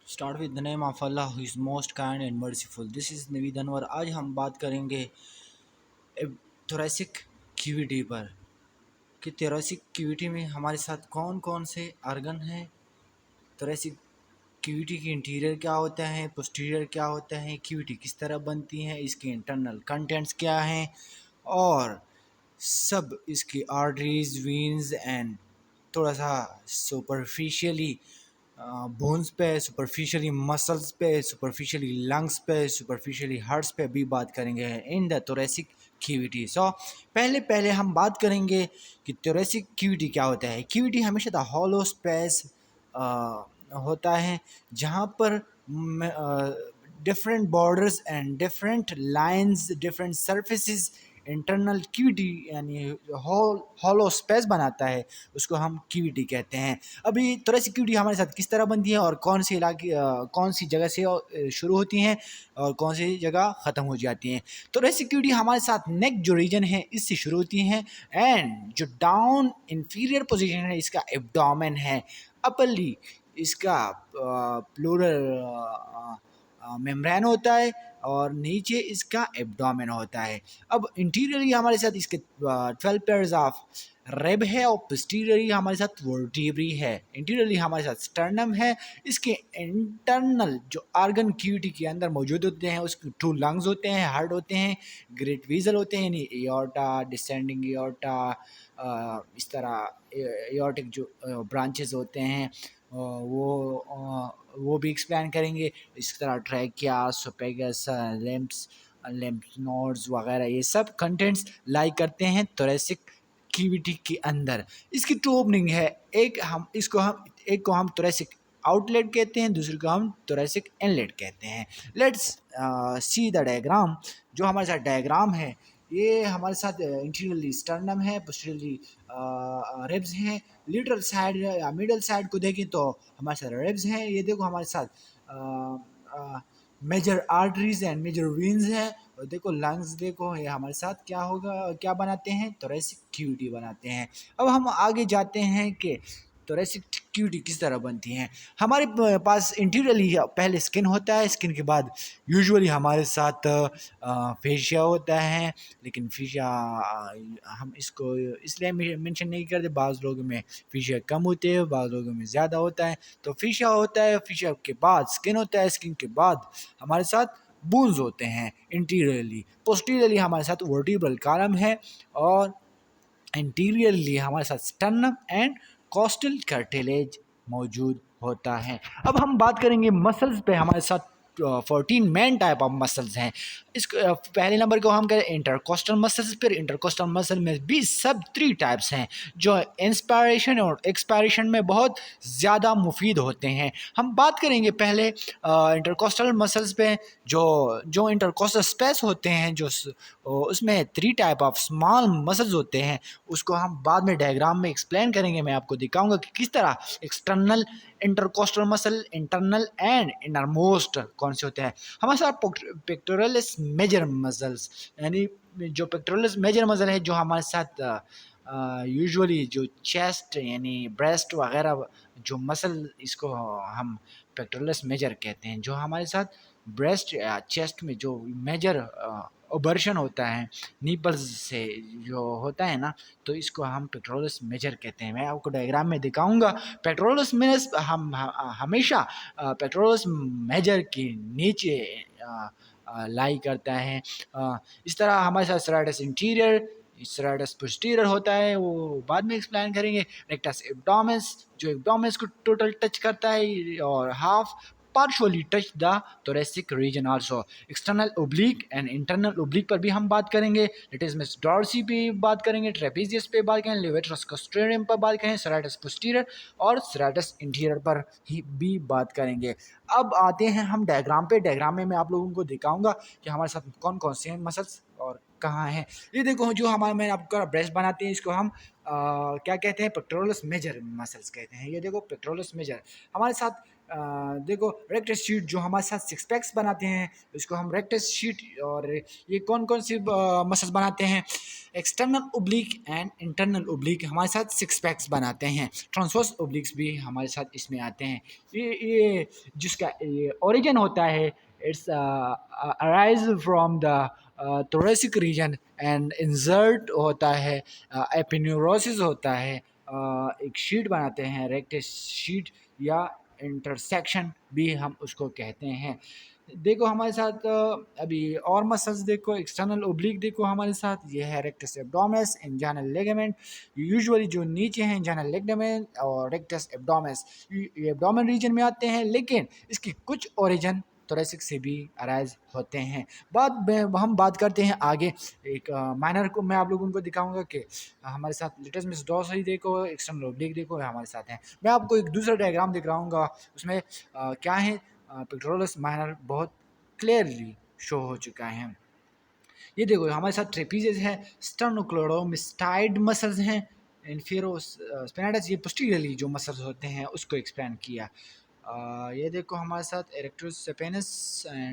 Start with the name of Allah who is most kind and merciful. This is Naveed Anwar. आज हम बात करेंगे thoracic क्यूविटी पर कि थोरेसिक क्यूविटी में हमारे साथ कौन कौन से आर्गन हैं, थोरेसिक क्यूविटी की इंटीरियर क्या होता है, पोस्टीरियर क्या होता है, क्यूविटी किस तरह बनती है, इसके इंटरनल कंटेंट्स क्या हैं और सब इसकी आर्टरीज वीन्स एंड थोड़ा सा सुपरफिशियली बोन्स पे, सुपरफिशियली मसल्स पे, सुपरफिशियली लंग्स पे, सुपरफिशियली हार्ट्स पे भी बात करेंगे इन द थोरेसिक क्यूविटी। सो पहले पहले हम बात करेंगे कि थोरेसिक क्यूविटी क्या होता है। क्यूविटी हमेशा द हॉलो स्पेस होता है जहाँ पर different borders and different lines, different surfaces, internal cavity hollow हॉलो स्पेस बनाता है, उसको हम क्यूविटी कहते हैं। अभी थोरेसिक क्यूविटी हमारे साथ किस तरह बनती है और कौन सी इलाके कौन सी जगह से शुरू होती हैं और कौन सी जगह ख़त्म हो जाती हैं। थोरेसिक क्यूविटी हमारे साथ नेक जो रीजन है इससे शुरू होती हैं एंड जो डाउन इंफीरियर पोजीशन है इसका एब्डोमेन है, अपरली इसका प्लूरल मेम्ब्रेन होता है और नीचे इसका एब्डोमेन होता है। अब इंटीरियरली हमारे साथ इसके 12 पेयर्स ऑफ रेब है और पोस्टीरियरली हमारे साथ वर्टिब्री है। इंटीरियरली हमारे साथ स्टर्नम है। इसके इंटरनल जो आर्गन क्यूविटी के अंदर मौजूद होते हैं उसके 2 लंग्स होते हैं, हार्ट होते हैं, ग्रेट वीजल होते हैं यानी एओर्टा, डिसेंडिंग एओर्टा, इस तरह एओर्टिक जो ब्रांचेस होते हैं वो भी एक्सप्लेन करेंगे। इस तरह ट्रैकिया, सोपेगस, लिम्फ नोड्स वगैरह ये सब कंटेंट्स लाई करते हैं थोरेसिक क्यूविटी के अंदर। इसकी 2 ओपनिंग है, एक को हम थोरेसिक आउटलेट कहते हैं, दूसरे को हम थोरेसिक इनलेट कहते हैं। Let's see the diagram. जो हमारे साथ डायग्राम है ये हमारे साथ इंटीरियरली स्टर्नम है, पोस्टीरियरली रिब्स हैं, लिटरल साइड या मिडल साइड को देखें तो हमारे साथ रिब्स हैं। ये देखो हमारे साथ major arteries and major veins हैं और देखो लंग्स, देखो ये हमारे साथ क्या होगा, क्या बनाते हैं, थोरेसिक क्यूविटी बनाते हैं। अब हम आगे जाते हैं कि थोरेसिक क्यूविटी किस तरह बनती हैं। हमारे पास इंटीरियरली पहले स्किन होता है, स्किन के बाद यूजुअली हमारे साथ फेशिया होता है, लेकिन फेशिया हम इसको इसलिए मेंशन नहीं करते, बाज़ लोगों में फेशिया कम होते हैं, बाज़ लोगों में ज़्यादा होता है। तो फेशिया होता है, फेशिया के बाद स्किन होता है, स्किन के बाद हमारे साथ बोन्स होते हैं इंटीरियरली। पोस्टीरियरली हमारे साथ वर्टिब्रल कॉलम है और इंटीरियरली हमारे साथ स्टर्नम एंड कोस्टल कार्टिलेज मौजूद होता है। अब हम बात करेंगे मसल्स पे। हमारे साथ 14 मेन टाइप ऑफ मसल्स हैं। इस पहले नंबर को हम करें इंटरकोस्टल मसल्स। फिर इंटरकोस्टल मसल में भी सब 3 टाइप्स हैं जो इंस्पायरेशन और एक्सपायरेशन में बहुत ज़्यादा मुफीद होते हैं। हम बात करेंगे पहले इंटरकोस्टल मसल्स पे। जो जो इंटरकोस्टल स्पेस होते हैं जो उसमें 3 टाइप ऑफ स्मॉल मसल्स होते हैं, उसको हम बाद में डायग्राम में एक्सप्लेन करेंगे। मैं आपको दिखाऊंगा कि किस तरह external intercostal muscle, internal and innermost कौन से होते हैं। हमारे साथ पेक्टोरलिस मेजर मसल्स यानी जो पेक्टोरलिस मेजर मसल है जो हमारे साथ यूजुअली जो चेस्ट यानी ब्रेस्ट वगैरह जो मसल, इसको हम पेक्टोरलिस मेजर कहते हैं। जो हमारे साथ ब्रेस्ट या चेस्ट में जो मेजर ओबर्शन होता है नीपल्स से जो होता है ना, तो इसको हम पेक्टोरलिस मेजर कहते हैं। मैं आपको डायग्राम में दिखाऊंगा। पेक्टोरलिस मेजर हम हमेशा पेक्टोरलिस मेजर के नीचे लाई करता है। इस तरह हमारे साथ सेरेटस इंटीरियर, सेरेटस पोस्टीरियर होता है, वो बाद में एक्सप्लेन करेंगे। रेक्टस एब्डोमिनस जो एब्डोमिनस को टोटल टच करता है और half partially touch the thoracic region also। External oblique and internal oblique पर भी हम बात करेंगे। लेटिसमस डॉर्सी पे बात करेंगे, ट्रेपेजियस पे बात करेंगे, लेवेटरस कोस्टेरियम पर बात करेंगे, सेरेटस पोस्टीरियर और सेरेटस इंटीरियर पर ही भी बात करेंगे। अब आते हैं हम डायग्राम पे। डायग्राम में मैं आप लोगों को दिखाऊंगा कि हमारे साथ कौन कौन से मसल्स और कहाँ हैं। ये देखो जो हमारा, मैंने आपका ब्रेस्ट बनाते हैं इसको हम क्या कहते हैं, पेक्टोरलिस मेजर मसल्स कहते हैं। ये देखो पेक्टोरलिस मेजर हमारे साथ देखो रेक्टस शीट जो हमारे साथ सिक्स पैक्स बनाते हैं इसको हम रेक्टस शीट, और ये कौन कौन सी मसल्स बनाते हैं, external oblique and internal oblique हमारे साथ सिक्स पैक्स बनाते हैं, ट्रांसवर्स ओब्लिक्स भी हमारे साथ इसमें आते हैं। ये जिसका ये ओरिजिन होता है, it's arise from the thoracic region and insert होता है, एपिन्यूरोसिस होता है, एक शीट बनाते हैं रेक्टस शीट या इंटरसेक्शन भी हम उसको कहते हैं। देखो हमारे साथ अभी और मसल्स देखो, एक्सटर्नल ओब्लिक देखो हमारे साथ ये है रेक्टस एब्डोमिनस, इंजाइनल लिगामेंट, यूजुअली जो नीचे हैं इंजाइनल लिगामेंट और रेक्टस एब्डोमिनस ये एब्डोमेन रीजन में आते हैं, लेकिन इसकी कुछ ओरिजिन थोरेसिक से भी अराइज होते हैं। हम बात करते हैं आगे, एक माइनर को मैं आप लोगों को दिखाऊंगा कि हमारे साथ लिटस मिस डॉर्सी देखो, एक्सटर्नल ओब्लिक देखो हमारे साथ हैं। मैं आपको एक दूसरा डायग्राम दिखाऊंगा, उसमें क्या है पेक्टोरल्स माइनर बहुत क्लियरली शो हो चुका है। ये देखो हमारे साथ ट्रेपीजेस है, स्टर्नोक्लेडोमास्टाइड मसल्स हैं, इन्फेरोस्पिनाइडस ये पोस्टीरियरली जो मसल्स होते हैं उसको एक्सप्लेन किया। ये देखो हमारे साथ एरेक्टोस सेपेनस,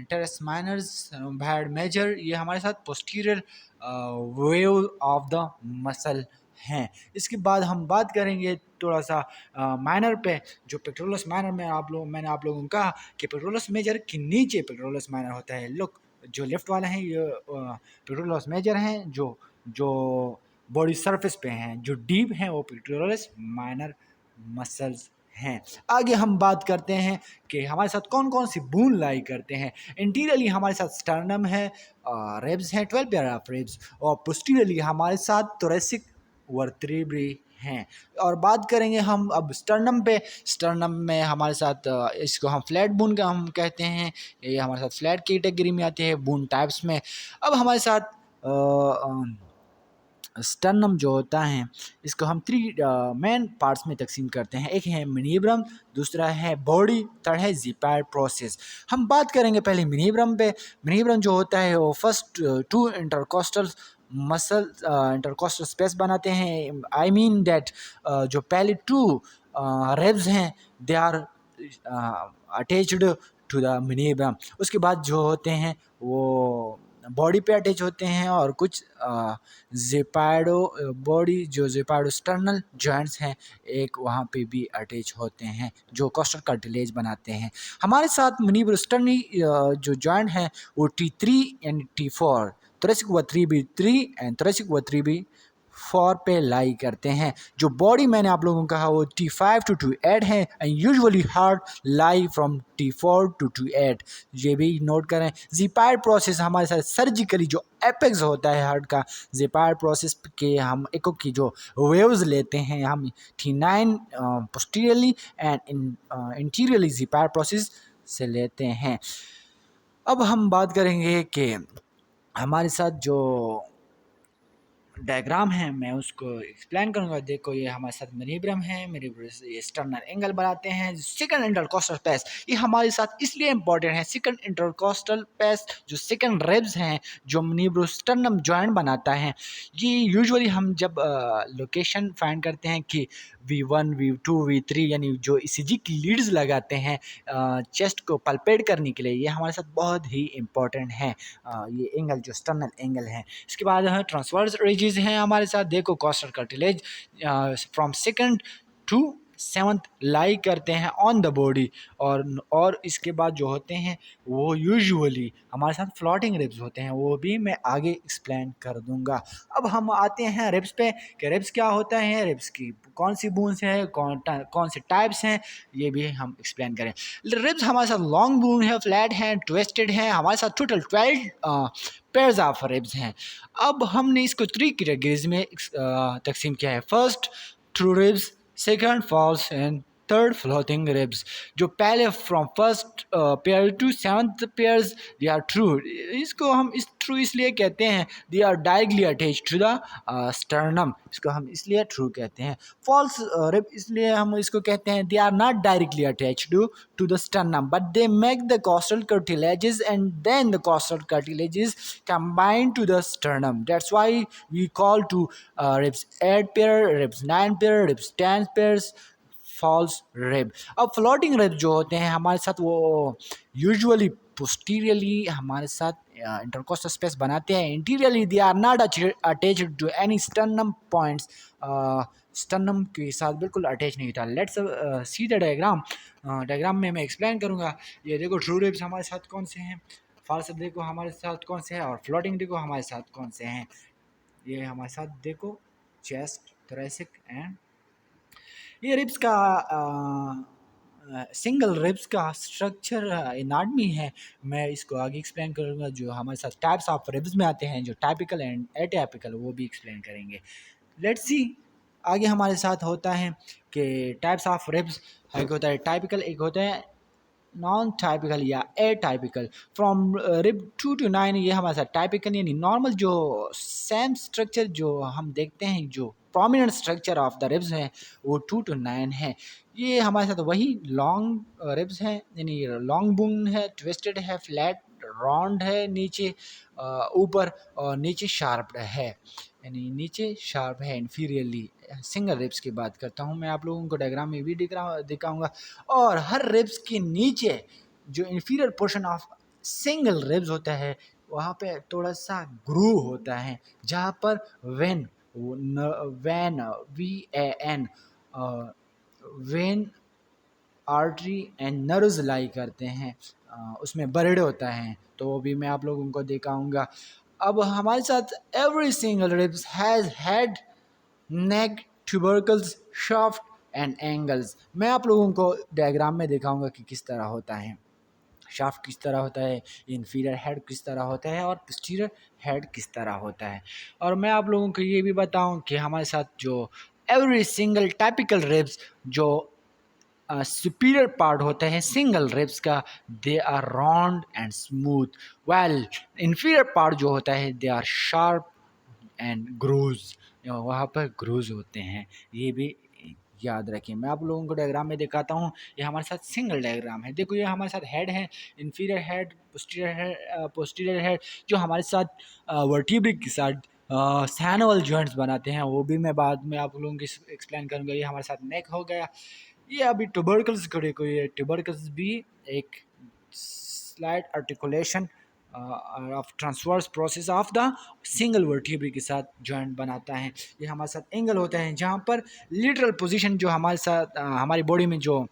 टेरेस माइनर्स, बैड मेजर, ये हमारे साथ posterior wave of the muscle हैं। इसके बाद हम बात करेंगे थोड़ा सा माइनर पे, जो पेक्टोरल्स माइनर में मैंने आप लोगों को कहा कि पेक्टोरल्स मेजर के नीचे पेक्टोरल्स माइनर होता है। लुक जो लेफ्ट वाले हैं ये पेक्टोरल्स मेजर हैं, जो जो बॉडी सरफेस पे हैं, जो डीप हैं वो पेक्टोरल्स माइनर मसल्स हैं। आगे हम बात करते हैं कि हमारे साथ कौन कौन सी बून लाई करते हैं। इंटीरियरली हमारे साथ स्टर्नम है, रेब्स हैं 12 पेयर ऑफ रेब्स, और पोस्टीरियरली हमारे साथ थोरेसिक वर्टेब्रे हैं। और बात करेंगे हम अब स्टर्नम पे, स्टर्नम में हमारे साथ इसको हम फ्लैट बून का हम कहते हैं, ये हमारे साथ फ्लैट कैटेगरी में आते हैं बून टाइप्स में। अब हमारे साथ स्टर्नम जो होता है इसको हम थ्री मेन पार्ट्स में तकसीम करते हैं। एक है मिनीब्रम, दूसरा है बॉडी, थर्ड है जिपायर प्रोसेस। हम बात करेंगे पहले मिनीब्रम पे। मिनीब्रम जो होता है वो first two intercostal muscle intercostal space बनाते हैं। आई मीन दैट जो पहले टू रेब्स हैं they are attached to the manubrium. उसके बाद जो होते हैं वो बॉडी पे अटैच होते हैं, और कुछ जेपाइडो बॉडी जो जेपाइडो स्टर्नल जॉइंट्स हैं एक वहाँ पे भी अटैच होते हैं जो कोस्टल कार्टिलेज बनाते हैं। हमारे साथ मनीब्रोस्टर्नी जो जॉइंट है वो T3 एंड T4, थोरेसिक व 3B3 एंड थोरेसिक व 3B4 पे लाई करते हैं। जो बॉडी मैंने आप लोगों को कहा वो T5 to T8 है, and usually heart lie from T4 to T8, ये भी नोट करें। जिपायर प्रोसेस हमारे साथ सर्जिकली जो एपेक्स होता है हार्ट का, जिपायर प्रोसेस के हम एको की जो वेव्स लेते हैं हम T9 पोस्टीरियरली एंड इंटीरियरली जिपायर प्रोसेस से लेते हैं। अब हम बात करेंगे कि हमारे साथ जो डायग्राम है मैं उसको एक्सप्लेन करूंगा। देखो ये हमारे साथ मनीब्रम है, मनीब्रम ये स्टर्नल एंगल बनाते हैं। सेकंड इंटरकोस्टल पैस ये हमारे साथ इसलिए इंपॉर्टेंट है, सेकंड इंटरकोस्टल पैस जो सेकंड रेब्स हैं जो मनीब्रोस्टर्नम जॉइंट बनाता है, ये यूजुअली हम जब लोकेशन फाइंड करते हैं कि V1 V2 V3 यानी जो ECG की लीड्स लगाते हैं चेस्ट को पल्पेट करने के लिए, ये हमारे साथ बहुत ही इंपॉर्टेंट है ये एंगल जो स्टर्नल एंगल है। इसके बाद ट्रांसवर्स रिजेस हैं हमारे साथ। देखो costal cartilage from second to seventh lie करते हैं ऑन द बॉडी, और इसके बाद जो होते हैं वो यूजुअली हमारे साथ फ्लोटिंग रिब्स होते हैं, वो भी मैं आगे एक्सप्लेन कर दूंगा। अब हम आते हैं रिब्स पे कि रिब्स क्या होता है, रिब्स की कौन सी बोन्स हैं, कौन से टाइप्स हैं, ये भी हम एक्सप्लेन करें। रिब्स हमारे साथ लॉन्ग बोन है, फ्लैट है, ट्विस्टेड है, हमारे साथ टोटल 12 पेयर्स ऑफ रिब्स हैं। अब हमने इसको 3 कैटेगरीज में तकसीम किया है। First true ribs, second false and third floating ribs. जो पहले from first pair to seventh pairs they are true, इसको हम इस ट्रू इसलिए कहते हैं, they are directly attached to the sternum, इसको हम इसलिए ट्रू कहते हैं। फॉल्स रिब इसलिए हम इसको कहते हैं, they are not directly attached to the sternum, but they make the costal cartilages and then the costal cartilages combine to the sternum. That's why we call to ribs 8 pair, ribs 9 pair, ribs 10 pairs, false rib. अब floating rib जो होते हैं हमारे साथ वो usually posteriorly हमारे साथ intercostal space बनाते हैं। Interiorly they are not attached to any sternum points, sternum के साथ बिल्कुल अटैच नहीं होता। Let's see the diagram. Diagram में मैं एक्सप्लेन करूँगा। ये देखो ट्रू रिब्स हमारे साथ कौन से हैं, फॉल्स देखो हमारे साथ कौन से हैं, और फ्लोटिंग देखो हमारे साथ कौन से हैं। ये हमारे साथ देखो चेस्ट, थोरेसिक एंड ये रिब्स का सिंगल रिब्स का स्ट्रक्चर एनाटमी है। मैं इसको आगे एक्सप्लेन करूँगा। जो हमारे साथ टाइप्स ऑफ रिब्स में आते हैं, जो टाइपिकल एंड एटाइपिकल, वो भी एक्सप्लेन करेंगे। Let's see. आगे हमारे साथ होता है कि टाइप्स ऑफ रिब्स, एक होता है टाइपिकल, एक होता है नॉन टाइपिकल या ए टाइपिकल। फ्रॉम रिब 2 to 9 ये हमारे साथ टाइपिकल यानी नॉर्मल जो सेम स्ट्रक्चर जो हम देखते हैं, जो prominent structure of the ribs हैं वो 2 to 9 है। ये हमारे साथ वही लॉन्ग रिब्स हैं, यानी लॉन्ग बोन है, ट्विस्टेड है, फ्लैट राउंड है नीचे, ऊपर और नीचे शार्प है, यानी नीचे शार्प है इन्फीरियरली। सिंगल रिब्स की बात करता हूँ मैं, आप लोगों को डायग्राम में भी दिखाऊंगा। और हर रिब्स के नीचे जो inferior portion of single ribs होता है वहाँ पे थोड़ा सा ग्रूव होता है, जहाँ पर vein VAN VAN vein artery and nerves lie करते हैं, उसमें बर्ड होता है, तो वो भी मैं आप लोगों को दिखाऊंगा। अब हमारे साथ every single ribs has head, neck, tubercles, shaft and angles. मैं आप लोगों को डायग्राम में दिखाऊंगा कि किस तरह होता है, शाफ्ट किस तरह होता है, इन्फीरियर हेड किस तरह होता है, और पोस्टीरियर हेड किस तरह होता है। और मैं आप लोगों को ये भी बताऊं कि हमारे साथ जो एवरी सिंगल टाइपिकल रिब्स जो सुपीरियर पार्ट होते हैं सिंगल रिब्स का, they are round and smooth, well inferior part जो होता है they are sharp and grooves, वहाँ पर ग्रूज होते हैं। ये भी याद रखिए। मैं आप लोगों को डायग्राम में दिखाता हूँ। ये हमारे साथ सिंगल डायग्राम है। देखो ये हमारे साथ हेड है, इन्फीरियर हेड, पोस्टीरियर हेड, जो हमारे साथ वर्टिब्रे के साथ सैनोवल जॉइंट्स बनाते हैं, वो भी मैं बाद में आप लोगों को एक्सप्लेन करूँगा। ये हमारे साथ नेक हो गया। ये अभी ट्यूबरकल्स खड़े को, ये ट्यूबरकल्स भी एक slide articulation of transverse process of the single vertebrae के साथ जॉइंट बनाता है। ये हमारे साथ एंगल होता है, जहाँ पर लिटरल पोजीशन जो हमारे साथ हमारी बॉडी में जो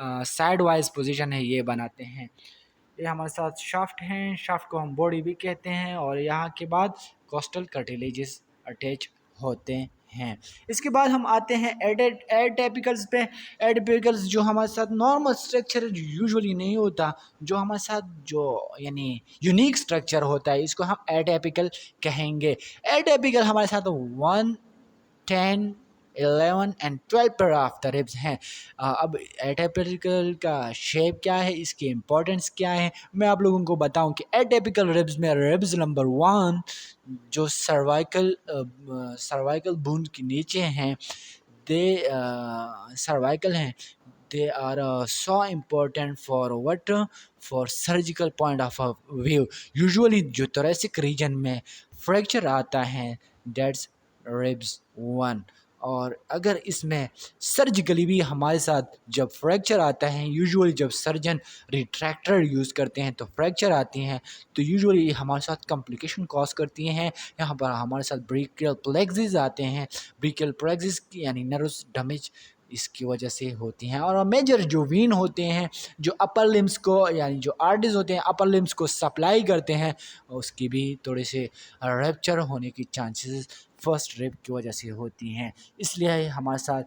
साइड वाइज पोजीशन है ये बनाते हैं। ये हमारे साथ शाफ्ट हैं, शाफ्ट को हम बॉडी भी कहते हैं, और यहाँ के बाद कोस्टल कार्टिलेजेस अटैच होते हैं। इसके बाद हम आते हैं एटाइपिकल्स पे। एटाइपिकल्स जो हमारे साथ नॉर्मल स्ट्रक्चर यूजुअली नहीं होता, जो हमारे साथ जो यानी यूनिक स्ट्रक्चर होता है, इसको हम एटाइपिकल कहेंगे। एटाइपिकल हमारे साथ 1, 10, 11 and 12 pair of the ribs हैं। अब एटाइपिकल का शेप क्या है, इसकी इम्पोर्टेंस क्या है, मैं आप लोगों को बताऊं कि एटाइपिकल रिब्स में रिब्स नंबर 1 जो सर्वाइकल बोन के नीचे हैं, दे सर्वाइकल हैं, they are so important for what, for surgical point of view। usually जो thoracic region में फ्रैक्चर आता है that's ribs 1। और अगर इसमें सर्जिकली भी हमारे साथ जब फ्रैक्चर आता है, यूजुअली जब सर्जन रिट्रैक्टर यूज़ करते हैं तो फ्रैक्चर आती हैं, तो यूजुअली हमारे साथ कॉम्प्लिकेशन कॉज करती हैं। यहाँ पर हमारे साथ ब्रेकियल प्लेक्सिस आते हैं, ब्रेकियल प्लेक्सिस यानी नर्व्स डैमेज इसकी वजह से होती हैं। और मेजर जो वीन होते हैं, जो अपर लिम्स को यानी जो आर्टरीज होते हैं अपर लिम्स को सप्लाई करते हैं, उसकी भी थोड़े से रप्चर होने की चांसेस फर्स्ट रिब की वजह से होती हैं। इसलिए हमारे साथ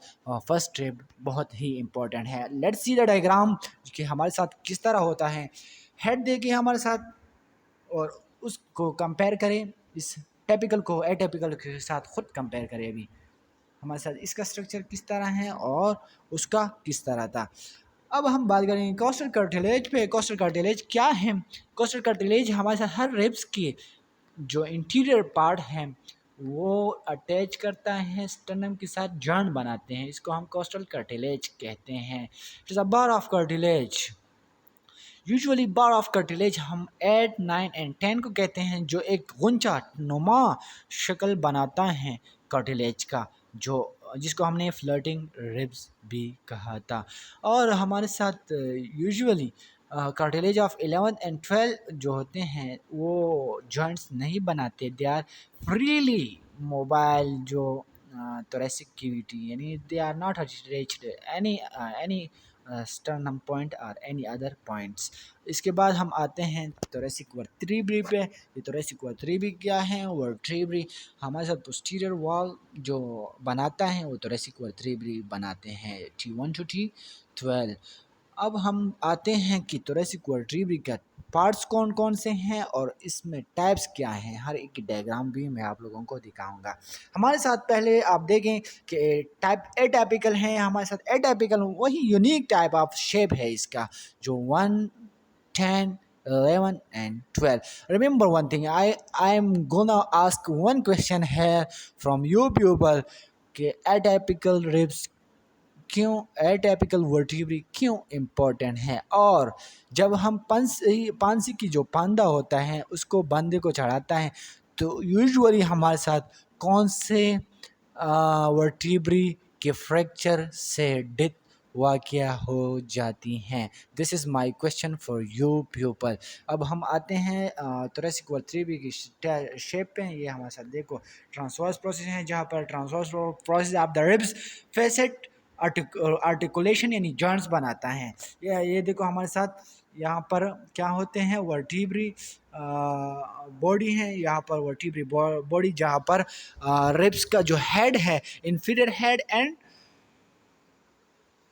फर्स्ट रिब बहुत ही इम्पोर्टेंट है। लेट्स सी द डायग्राम कि हमारे साथ किस तरह होता है। हेड देखिए हमारे साथ, और उसको कंपेयर करें, इस टिपिकल को एटिपिकल के साथ खुद कंपेयर करें। अभी हमारे साथ इसका स्ट्रक्चर किस तरह है और उसका किस तरह था। अब हम बात करेंगे कोस्टल कार्टिलेज पे। कोस्टल कार्टिलेज क्या है? कोस्टल कार्टिलेज हमारे साथ हर रिब्स के जो इंटीरियर पार्ट है वो अटैच करता है स्टर्नम के साथ, जॉइंट बनाते हैं, इसको हम कोस्टल कार्टिलेज कहते हैं। It is a bar of cartilage. Usually bar of cartilage हम 8, 9 एंड 10 को कहते हैं, जो एक गुंचा नुमा शक्ल बनाता है कार्टिलेज का। जो जिसको हमने फ्लर्टिंग रिब्स भी कहा था। और हमारे साथ यूजुअली कार्टिलेज ऑफ 11 एंड 12 जो होते हैं वो जॉइंट्स नहीं बनाते, दे आर फ्रीली मोबाइल। जो thoracic cavity यानी they are not attached any sternum point और any other points। इसके बाद हम आते हैं thoracic vertebrae पे। ये thoracic vertebrae क्या है? vertebrae हमारे साथ posterior wall जो बनाता है वो thoracic vertebrae बनाते हैं T1 to T12। अब हम आते हैं कि thoracic vertebrae का पार्ट्स कौन कौन से हैं और इसमें टाइप्स क्या हैं, हर एक की डायग्राम भी मैं आप लोगों को दिखाऊंगा। हमारे साथ पहले आप देखें कि टाइप एटापिकल है, हमारे साथ एटापिकल वही यूनिक टाइप ऑफ शेप है इसका, जो 1, 10, 11 and 12। Remember one thing, I'm gonna ask one question here from you people कि atypical ribs क्यों, एटापिकल वर्टिब्री क्यों इम्पोर्टेंट है। और जब हम पांसी की जो पांदा होता है उसको बंदे को चढ़ाता है तो यूजुअली हमारे साथ कौन से वर्टिब्री के फ्रैक्चर से डेथ वाक़या हो जाती हैं। This is my question for you people. अब हम आते हैं thoracic vertebrae की शेप पे। ये हमारे साथ देखो ट्रांसवर्स प्रोसेस है, जहाँ पर transverse process of the ribs facet articulation यानी जॉइंट्स बनाता है। ये देखो हमारे साथ यहाँ पर क्या होते हैं, वर्टिब्री बॉडी है, यहाँ पर वर्टिब्री बॉडी जहाँ पर रिब्स का जो हेड है, inferior head and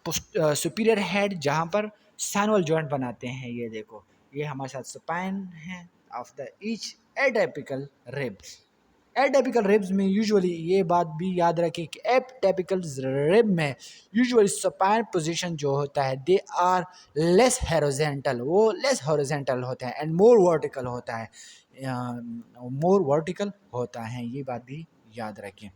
superior head, जहाँ पर सैनुअल जॉइंट बनाते हैं। ये देखो ये हमारे साथ स्पाइन है of the each atypical rib. Atypical ribs में यूजुअली ये बात भी याद रखें कि एटापिकल रिब में यूजुअली सपाइन पोजीशन जो होता है दे आर लेस हॉरिजॉन्टल, वो लेस हॉरिजॉन्टल होते हैं एंड मोर वर्टिकल होता है, मोर वर्टिकल होता है, ये बात भी याद रखें।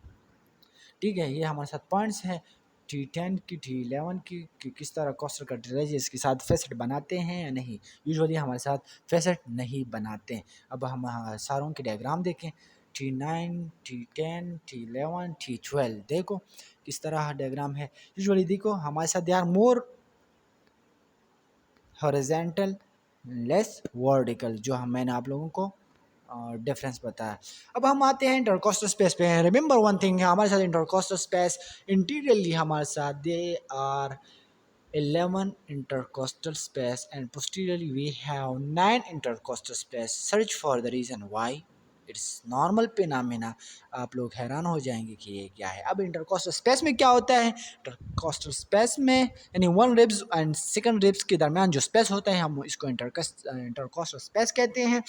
ठीक है, ये हमारे साथ पॉइंट्स हैं T10 की T11 की कि किस तरह कोस्टर कार्टिलेज इसके साथ फेसेट बनाते हैं या नहीं। यूजुअली हमारे साथ फेसेट नहीं बनाते। अब हम सारों की डायग्राम देखें T9, T10, T11, T12। देखो किस तरह डायग्राम है। यूजुअली देखो हमारे साथ they are more horizontal less vertical, जो हम मैंने आप लोगों को डिफरेंस बताया। अब हम आते हैं इंटरकोस्टल स्पेस पे। रिमेंबर वन थिंग, हमारे साथ इंटरकोस्टल स्पेस इंटीरियरली हमारे साथ they are 11 intercostal space and posteriorly we have 9 intercostal space। Search for the reason why, it's normal phenomena। आप लोग हैरान हो जाएंगे कि ये क्या है। अब इंटरकोस्टल स्पेस में क्या होता है, इंटरकोस्टल स्पेस में यानी one ribs and second ribs के दरमियान जो स्पेस होता है हम इसको इंटरकोस्टल स्पेस कहते हैं।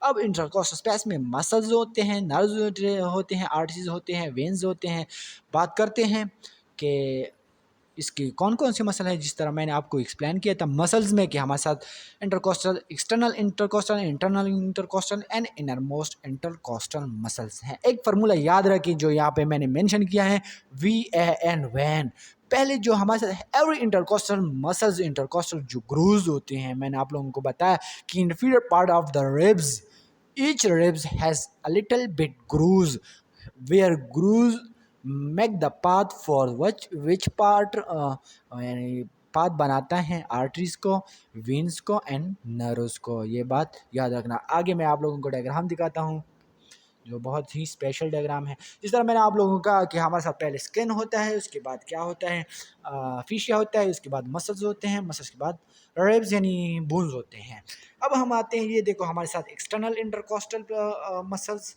अब इंटरकोस्टल स्पेस में मसल्स होते हैं, नर्व्स होते हैं, आर्टरीज होते हैं, वेन्स होते हैं। बात करते हैं कि इसकी कौन कौन से मसल है, जिस तरह मैंने आपको एक्सप्लेन किया था मसल्स में कि हमारे साथ intercostal, external intercostal, internal intercostal and inner most intercostal muscles हैं। एक फार्मूला याद रखें जो यहाँ पे मैंने मेंशन किया है, VAN वैन। पहले जो हमारे साथ एवरी इंटरकोस्टल मसल्स, इंटरकोस्टल जो ग्रूव्स होते हैं, मैंने आप लोगों को बताया कि inferior part of the ribs, each ribs has a little bit grooves where grooves make the path for which part यानी पाथ बनाता है आर्टरीज को, वेन्स को एंड नर्व्स को। ये बात याद रखना। आगे मैं आप लोगों को डायग्राम दिखाता हूँ जो बहुत ही स्पेशल डायग्राम है। जिस तरह मैंने आप लोगों को कहा कि हमारे साथ पहले स्किन होता है, उसके बाद क्या होता है, फिशिया होता है, उसके बाद मसल्स होते हैं, मसल्स के बाद रिब्स यानी बोन्स होते हैं। अब हम आते हैं, ये देखो हमारे साथ एक्सटर्नल इंटरकोस्टल मसल्स,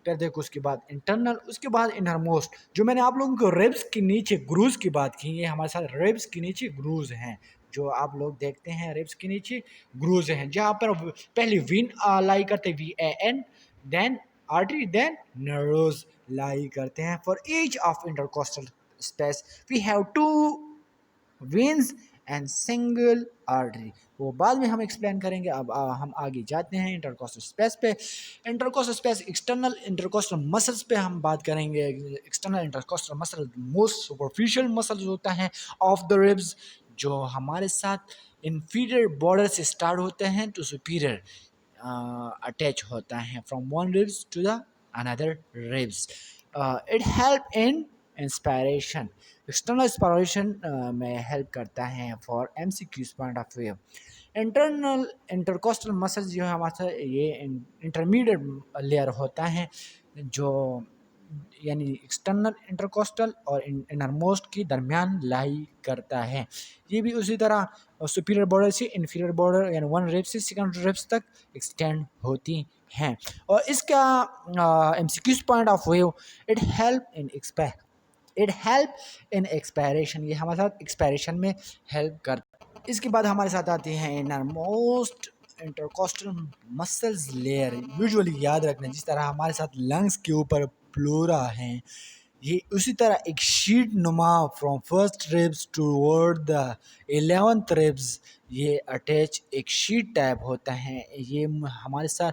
फिर देखो उसके बाद इंटरनल, उसके बाद इनर मोस्ट। जो मैंने आप लोगों को रिब्स के नीचे ग्रूव्स की बात की, ये हमारे साथ रिब्स के नीचे ग्रूव्स हैं, जो आप लोग देखते हैं रिब्स के नीचे ग्रूव्स हैं, जहाँ पर पहले विन लाई करते VAN, then artery, then nerves lie करते हैं। For each of intercostal space we have 2 veins and single artery। वो बाद में हम एक्सप्लेन करेंगे। अब हम आगे जाते हैं इंटरकोस्टल स्पेस पे। Intercostal space external intercostal muscles पे हम बात करेंगे। External intercostal muscle most superficial muscles होता है ऑफ द रिब्स, जो हमारे साथ इंफीरियर बॉर्डर से स्टार्ट होते हैं टू सुपीरियर अटैच होता है, from one ribs to the another ribs. It help in inspiration, external inspiration में हेल्प करता है for MCQs point of view. Internal intercostal muscles जो है हमारा ये इंटरमीडिएट लेयर होता है जो यानी एक्सटर्नल इंटरकोस्टल और इनरमोस्ट के दरमियान लाई करता है। ये भी उसी तरह सुपीरियर बॉर्डर से इन्फीरियर बॉर्डर यानी वन रिब से सेकंड रिब्स तक एक्सटेंड होती हैं। और इसका MCQs point of view, it help in expiration, ये हमारे साथ एक्सपायरेशन में हेल्प करता है। इसके बाद हमारे साथ आते हैं innermost intercostal muscles layer. Usually याद रखना, जिस तरह हमारे साथ लंग्स के ऊपर प्लोरा हैं, ये उसी तरह एक शीट नुमा from first ribs toward the 11th ribs, ये अटैच एक शीट टाइप होता है। ये हमारे साथ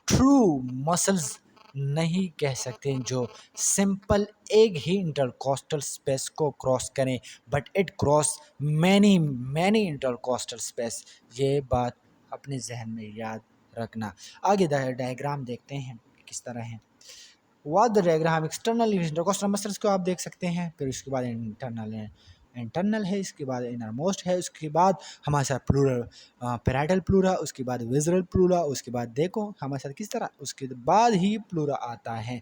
ट्रू मसल्स नहीं कह सकते जो सिंपल एक ही इंटरकोस्टल स्पेस को क्रॉस करें, but it cross many many intercostal space. ये बात अपने जहन में याद रखना। आगे डायग्राम देखते हैं किस तरह है। वाद डायग्राम एक्सटर्नल इंटरकोस्टल मसल्स को आप देख सकते हैं, फिर उसके बाद इंटरनल है, इसके बाद इनरमोस्ट है, उसके बाद हमारे साथ प्लूरल पैराइटल प्लूरा, उसके बाद विजरल प्लूरा, उसके बाद देखो हमारे साथ किस तरह, उसके बाद ही प्लूरा आता है।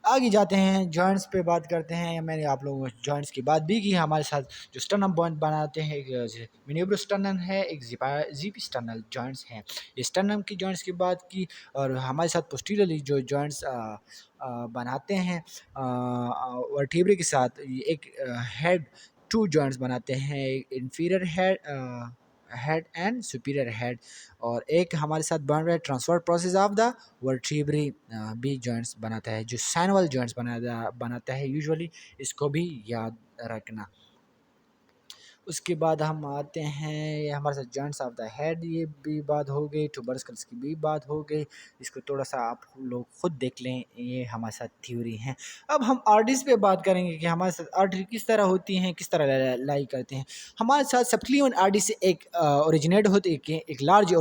आगे जाते हैं, जॉइंट्स पे बात करते हैं। मैंने आप लोगों को जॉइंट्स की बात भी की। हमारे साथ जो स्टर्नम पॉइंट बनाते हैं, एक मिनिब्रोस्टर्नल है, एक जीपी स्टर्नल जॉइंट्स हैं। ये स्टर्नम की जॉइंट्स की बात की। और हमारे साथ पोस्टीरियरली जो जॉइंट्स बनाते हैं वर्टिब्रे के साथ, एक हेड टू जॉइंट्स बनाते हैं, inferior head and superior head. और एक हमारे साथ बन रहा है transfer process of the vertebrae भी जॉइंट्स बनाता है, जो सैनवल जॉइंट्स बनाता है यूजुअली, इसको भी याद रखना। उसके बाद हम आते हैं, ये हमारे साथ जॉइंट्स ऑफ द हेड, ये भी बात हो गई, ट्यूबरकल्स की भी बात हो गई। इसको थोड़ा सा आप लोग खुद देख लें, ये हमारे साथ थ्योरी है। अब हम आर्टरीज पे बात करेंगे कि हमारे साथ आर्टरी किस तरह होती हैं, किस तरह लाई करते हैं। हमारे साथ सबक्लिवन आर्टरी से एक ओरिजिनेट होती है, एक large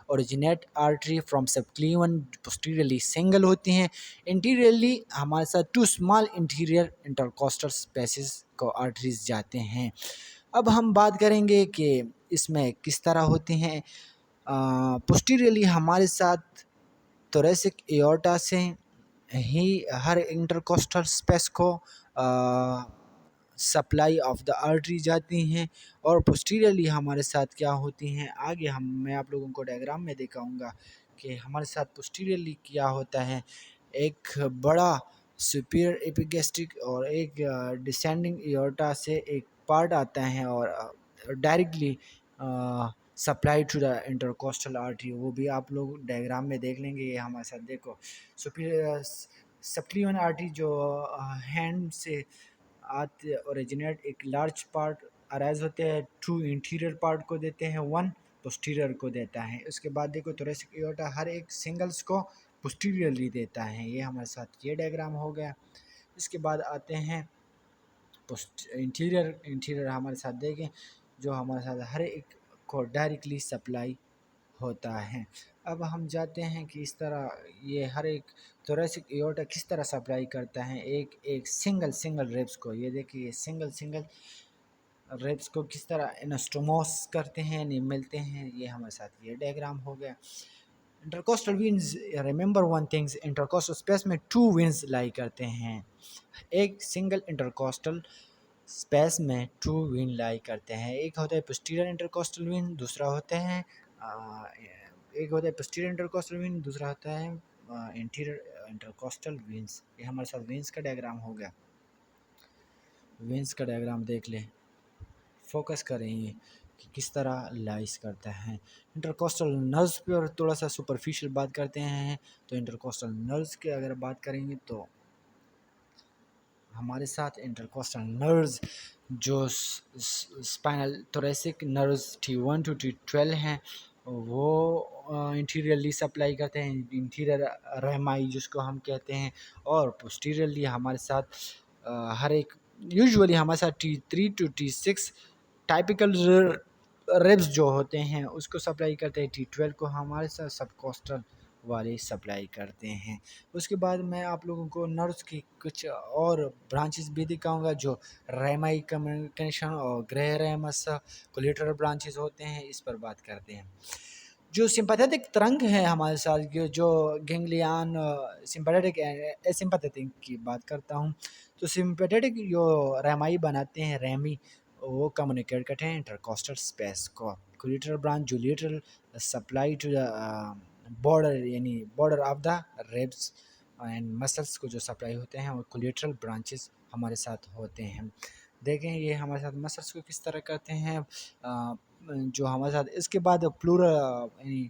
originate artery from subclavian posteriorly single होती हैं। इंटीरियरली हमारे साथ two small anterior intercostal spaces को आर्टरीज जाते हैं। अब हम बात करेंगे कि इसमें किस तरह होती हैं। पोस्टीरियरली हमारे साथ थोरेसिक एओर्टा से ही हर इंटरकोस्टल स्पेस को सप्लाई ऑफ द आर्टरी जाती हैं। और पोस्टीरियरली हमारे साथ क्या होती हैं, आगे मैं आप लोगों को डायग्राम में दिखाऊंगा कि हमारे साथ पोस्टीरियरली क्या होता है। एक बड़ा सुपीरियर एपिगैस्ट्रिक और एक डिसेंडिंग एओर्टा से एक पार्ट आता है और directly supply to the intercostal artery, वो भी आप लोग डायग्राम में देख लेंगे। ये हमारे साथ देखो, सुपीरियर सबक्लिवन आर्टरी जो हैंड से आते ओरिजिनेट एक लार्ज पार्ट अराइज होते हैं, टू इंटीरियर पार्ट को देते हैं, वन पोस्टीरियर को देता है। उसके बाद देखो थोरेसिक एओर्टा हर एक सिंगल्स को पोस्टीरियरली देता है। ये हमारे साथ ये डायग्राम हो गया। इसके बाद आते हैं इंटीरियर हमारे साथ देखें, जो हमारे साथ हर एक को डायरेक्टली सप्लाई होता है। अब हम जाते हैं कि इस तरह ये हर एक थोरेसिक एओर्टा किस तरह सप्लाई करता है एक एक सिंगल रिब्स को। ये देखिए सिंगल रिब्स को किस तरह एनास्टोमोस करते हैं, नहीं मिलते हैं। ये हमारे साथ ये डायग्राम हो गया। Intercostal veins, remember one things, intercostal space में टू विंस लाई करते हैं। एक सिंगल इंटरकोस्टल स्पेस में टू विन लाई करते हैं। एक होता है पोस्टीरियर इंटरकोस्टल विन, दूसरा होता है एक होता है पोस्टीरियर इंटरकोस्टल विन, दूसरा होता है इंटीरियर इंटरकोस्टल विंस। ये हमारे साथ विंस का डायग्राम हो गया। विंस का डायग्राम देख लें, फोकस करेंगे कि किस तरह लाइस करता है। इंटरकोस्टल नर्व्स पे और थोड़ा सा सुपरफिशियल बात करते हैं। तो इंटरकोस्टल नर्व्स की अगर बात करेंगे तो हमारे साथ इंटरकोस्टल नर्व्स जो spinal thoracic nerves T1 to T12 हैं, वो इंटीरियरली सप्लाई करते हैं, इंटीरियर रहमाई जिसको हम कहते हैं। और पोस्टीरियरली हमारे साथ हर एक यूजुअली हमारे साथ T3 to T6 typical ribs जो होते हैं उसको सप्लाई करते हैं। T12 को हमारे साथ सबकोस्टल वाले सप्लाई करते हैं। उसके बाद मैं आप लोगों को नर्व्स की कुछ और ब्रांचेस भी दिखाऊंगा जो रेमाई कम्युनिकेशन और ग्रे रेमस कोलेटरल ब्रांचेस होते हैं, इस पर बात करते हैं। जो सिंपैथेटिक तरंग है हमारे साथ जो गैंग्लियन सिंपैथेटिक एंड एसिम्पैथेटिक की बात करता हूँ। तो सिंपैथेटिक जो रेमाई बनाते हैं रेमी, वो कम्युनिकेट करते हैं इंटरकोस्टल स्पेस को। कोलेटरल ब्रांच जो lateral supply to the border यानी border of the ribs and muscles को जो सप्लाई होते हैं, वो कोलेटरल ब्रांचेस हमारे साथ होते हैं। देखें ये हमारे साथ मसल्स को किस तरह करते हैं, जो हमारे साथ। इसके बाद प्लूरा यानी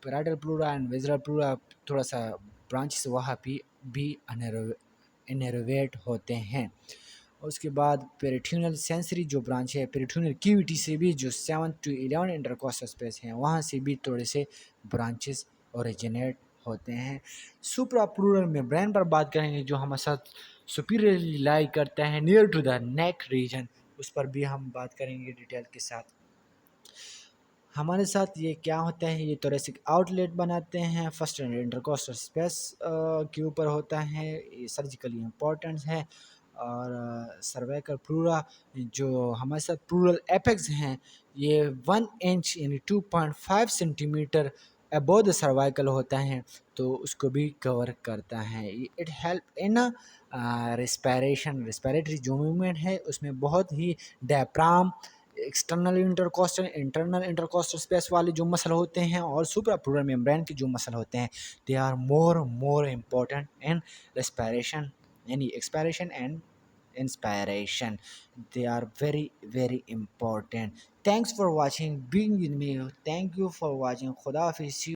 पैराइटल प्लूरा एंड विज़रल प्लूरा थोड़ा सा ब्रांचेस वहाँ भी इनर्वेट होते हैं। उसके बाद पेरिट्यूनल सेंसरी जो ब्रांच है, पेरिट्यूनल क्यूविटी से भी जो 7 to 11 इंटरकोस्टल स्पेस हैं, वहाँ से भी थोड़े से ब्रांचेस ओरिजिनेट होते हैं। सुप्रा प्लूरल मेम्ब्रेन पर बात करेंगे जो हमारे साथ सुपीरियरली लाई करता है near to the neck region, उस पर भी हम बात करेंगे डिटेल के साथ। हमारे साथ ये क्या होता है, ये थोरेसिक आउटलेट बनाते हैं, फर्स्ट इंटरकोस्टल स्पेस के ऊपर होता है, ये सर्जिकली इम्पोर्टेंट है। और सर्वाइकल प्लूरा जो हमारे साथ प्लूरल एपेक्स हैं, ये 1 इंच यानी 2.5 सेंटीमीटर अबोव द सर्वाइकल होता है, तो उसको भी कवर करता है। इट हेल्प इन रेस्पिरेटरी जो मूवमेंट है उसमें बहुत ही डायफ्राम, इंटरनल इंटरकोस्टल स्पेस वाले जो मसल होते हैं और सुपरा प्लूरल मेम्ब्रेन के जो मसल होते हैं, they are more important in respiration यानी expiration and inspiration. They are very important. Thanks for watching, being with me. Thank you for watching. खुदा हाफिज़।